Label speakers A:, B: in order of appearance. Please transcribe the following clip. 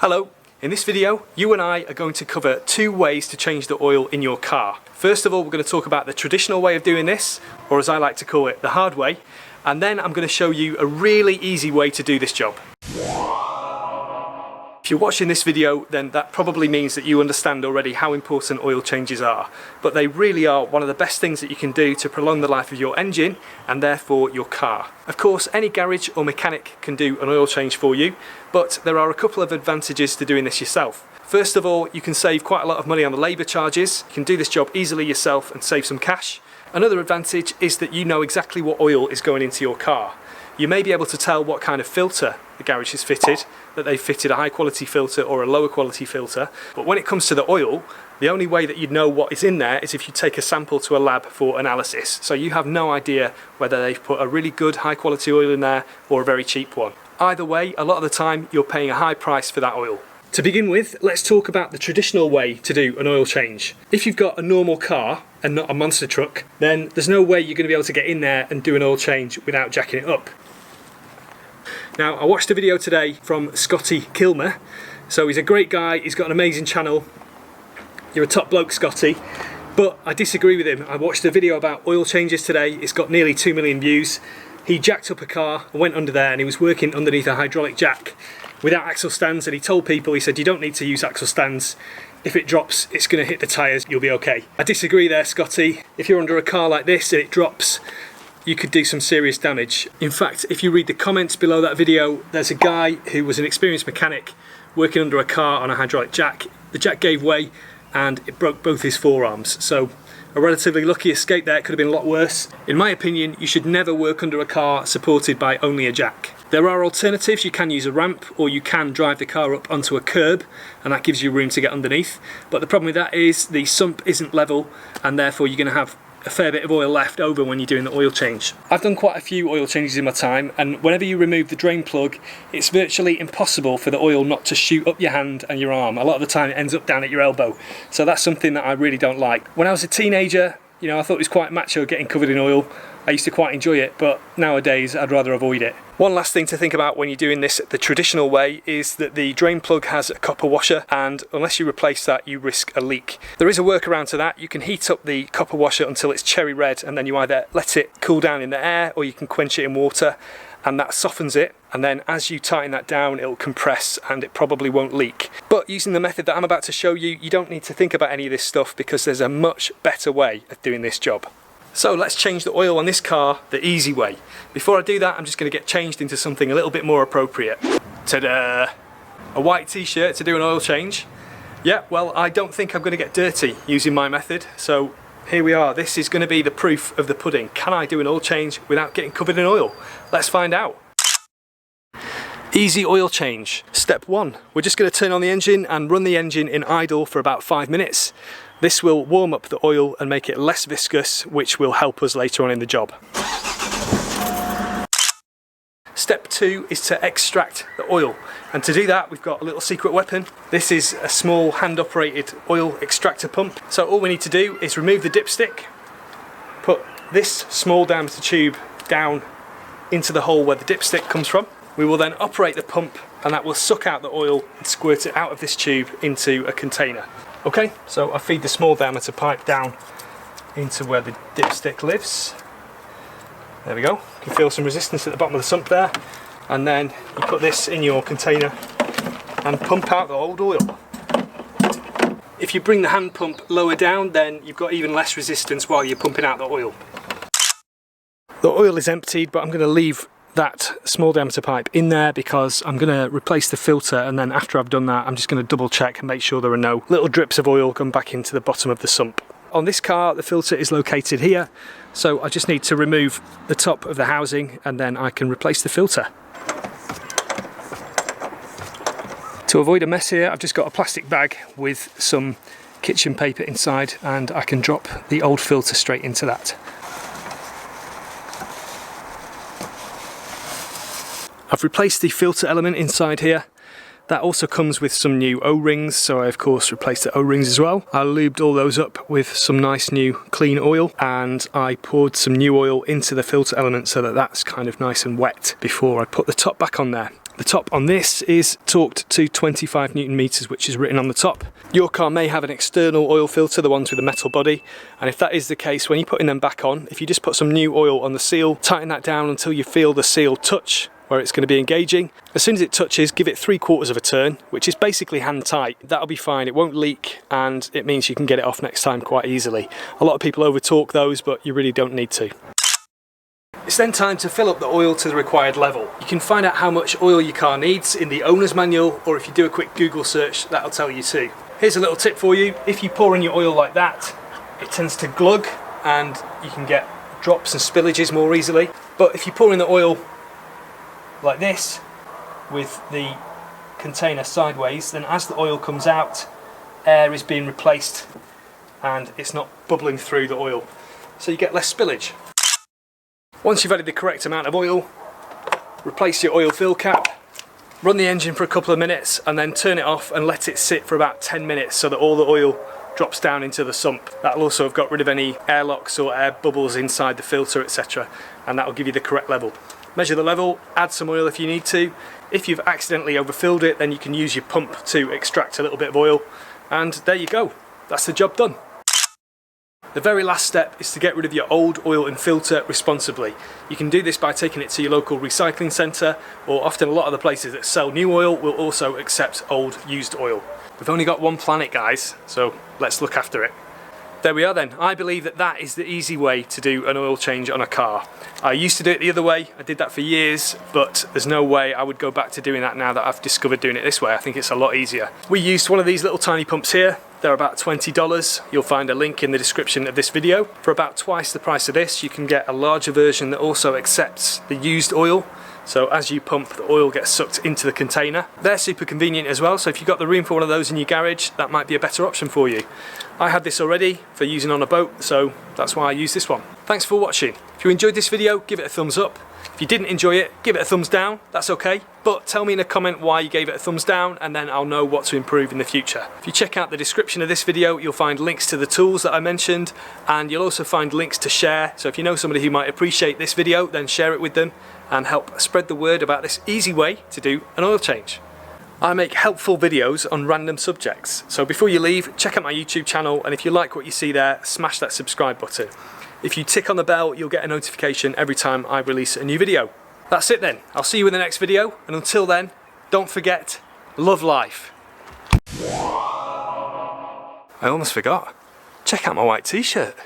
A: Hello, in this video you and I are going to cover two ways to change the oil in your car. First of all, we're going to talk about the traditional way of doing this, or as I like to call it, the hard way, and then I'm going to show you a really easy way to do this job. If you're watching this video, then that probably means that you understand already how important oil changes are, but they really are one of the best things that you can do to prolong the life of your engine and therefore your car. Of course, any garage or mechanic can do an oil change for you, but there are a couple of advantages to doing this yourself. First of all, you can save quite a lot of money on the labour charges. You can do this job easily yourself and save some cash. Another advantage is that you know exactly what oil is going into your car. You may be able to tell what kind of filter the garage has fitted, that they've fitted a high quality filter or a lower quality filter, but when it comes to the oil, the only way that you'd know what is in there is if you take a sample to a lab for analysis. So you have no idea whether they've put a really good high quality oil in there or a very cheap one. Either way, a lot of the time you're paying a high price for that oil. To begin with, let's talk about the traditional way to do an oil change. If you've got a normal car and not a monster truck, then there's no way you're going to be able to get in there and do an oil change without jacking it up. Now, I watched a video today from Scotty Kilmer. So he's a great guy, he's got an amazing channel. You're a top bloke, Scotty. But I disagree with him. I watched a video about oil changes today. It's got nearly 2 million views. He jacked up a car, went under there, and he was working underneath a hydraulic jack without axle stands, and he told people, he said, you don't need to use axle stands. If it drops, it's going to hit the tyres, you'll be okay. I disagree there, Scotty. If you're under a car like this and it drops, you could do some serious damage. In fact, if you read the comments below that video, there's a guy who was an experienced mechanic working under a car on a hydraulic jack. The jack gave way and it broke both his forearms. So a relatively lucky escape there. It could have been a lot worse. In my opinion, you should never work under a car supported by only a jack. There are alternatives. You can use a ramp, or you can drive the car up onto a curb, and that gives you room to get underneath. But the problem with that is the sump isn't level, and therefore you're going to have a fair bit of oil left over when you're doing the oil change. I've done quite a few oil changes in my time, and whenever you remove the drain plug, it's virtually impossible for the oil not to shoot up your hand and your arm. A lot of the time it ends up down at your elbow. So that's something that I really don't like. When I was a teenager, you know, I thought it was quite macho getting covered in oil. I used to quite enjoy it, but nowadays I'd rather avoid it. One last thing to think about when you're doing this the traditional way is that the drain plug has a copper washer, and unless you replace that, you risk a leak. There is a workaround to that. You can heat up the copper washer until it's cherry red, and then you either let it cool down in the air or you can quench it in water, and that softens it, and then as you tighten that down, it'll compress and it probably won't leak. But using the method that I'm about to show you, you don't need to think about any of this stuff because there's a much better way of doing this job. So let's change the oil on this car the easy way. Before I do that, I'm just going to get changed into something a little bit more appropriate. Ta-da! A white t-shirt to do an oil change. Yeah, well, I don't think I'm going to get dirty using my method, so here we are. This is going to be the proof of the pudding. Can I do an oil change without getting covered in oil? Let's find out. Easy oil change. Step 1. We're just going to turn on the engine and run the engine in idle for about 5 minutes. This will warm up the oil and make it less viscous, which will help us later on in the job. Step 2 is to extract the oil, and to do that we've got a little secret weapon. This is a small hand-operated oil extractor pump. So all we need to do is remove the dipstick, put this small diameter tube down into the hole where the dipstick comes from. We will then operate the pump, and that will suck out the oil and squirt it out of this tube into a container. Okay, so I feed the small diameter pipe down into where the dipstick lives. There we go. You can feel some resistance at the bottom of the sump there. And then you put this in your container and pump out the old oil. If you bring the hand pump lower down, then you've got even less resistance while you're pumping out the oil. The oil is emptied, but I'm going to leave that small diameter pipe in there because I'm going to replace the filter, and then after I've done that I'm just going to double check and make sure there are no little drips of oil going back into the bottom of the sump. On this car the filter is located here, so I just need to remove the top of the housing and then I can replace the filter. To avoid a mess here, I've just got a plastic bag with some kitchen paper inside, and I can drop the old filter straight into that. I've replaced the filter element inside here. That also comes with some new O-rings, so I of course replaced the O-rings as well. I lubed all those up with some nice new clean oil, and I poured some new oil into the filter element so that that's kind of nice and wet before I put the top back on there. The top on this is torqued to 25 Newton meters, which is written on the top. Your car may have an external oil filter, the ones with a metal body, and if that is the case, when you're putting them back on, if you just put some new oil on the seal, tighten that down until you feel the seal touch where it's going to be engaging. As soon as it touches, give it 3/4 of a turn, which is basically hand tight. That'll be fine, it won't leak, and it means you can get it off next time quite easily. A lot of people over torque those, but you really don't need to. It's then time to fill up the oil to the required level. You can find out how much oil your car needs in the owner's manual, or if you do a quick Google search, that'll tell you too. Here's a little tip for you. If you pour in your oil like that, it tends to glug and you can get drops and spillages more easily. But if you pour in the oil like this, with the container sideways, then as the oil comes out, air is being replaced and it's not bubbling through the oil. So you get less spillage. Once you've added the correct amount of oil, replace your oil fill cap, run the engine for a couple of minutes and then turn it off and let it sit for about 10 minutes so that all the oil drops down into the sump. That'll also have got rid of any airlocks or air bubbles inside the filter, etc., and that'll give you the correct level. Measure the level, add some oil if you need to. If you've accidentally overfilled it, then you can use your pump to extract a little bit of oil, and there you go, that's the job done. The very last step is to get rid of your old oil and filter responsibly. You can do this by taking it to your local recycling centre, or often a lot of the places that sell new oil will also accept old used oil. We've only got one planet, guys, so let's look after it. There we are then. I believe that that is the easy way to do an oil change on a car. I used to do it the other way, I did that for years, but there's no way I would go back to doing that now that I've discovered doing it this way. I think it's a lot easier. We used one of these little tiny pumps here. They're about $20. You'll find a link in the description of this video. For about twice the price of this, you can get a larger version that also accepts the used oil. So as you pump, the oil gets sucked into the container. They're super convenient as well, so if you've got the room for one of those in your garage, that might be a better option for you. I had this already for using on a boat, so that's why I use this one. Thanks for watching. If you enjoyed this video, give it a thumbs up. If you didn't enjoy it, give it a thumbs down, that's okay. But tell me in a comment why you gave it a thumbs down, and then I'll know what to improve in the future. If you check out the description of this video, you'll find links to the tools that I mentioned, and you'll also find links to share. So if you know somebody who might appreciate this video, then share it with them and help spread the word about this easy way to do an oil change. I make helpful videos on random subjects, so before you leave, check out my YouTube channel, and if you like what you see there, smash that subscribe button. If you tick on the bell, you'll get a notification every time I release a new video. That's it then, I'll see you in the next video, and until then, don't forget, love life. I almost forgot, check out my white t-shirt.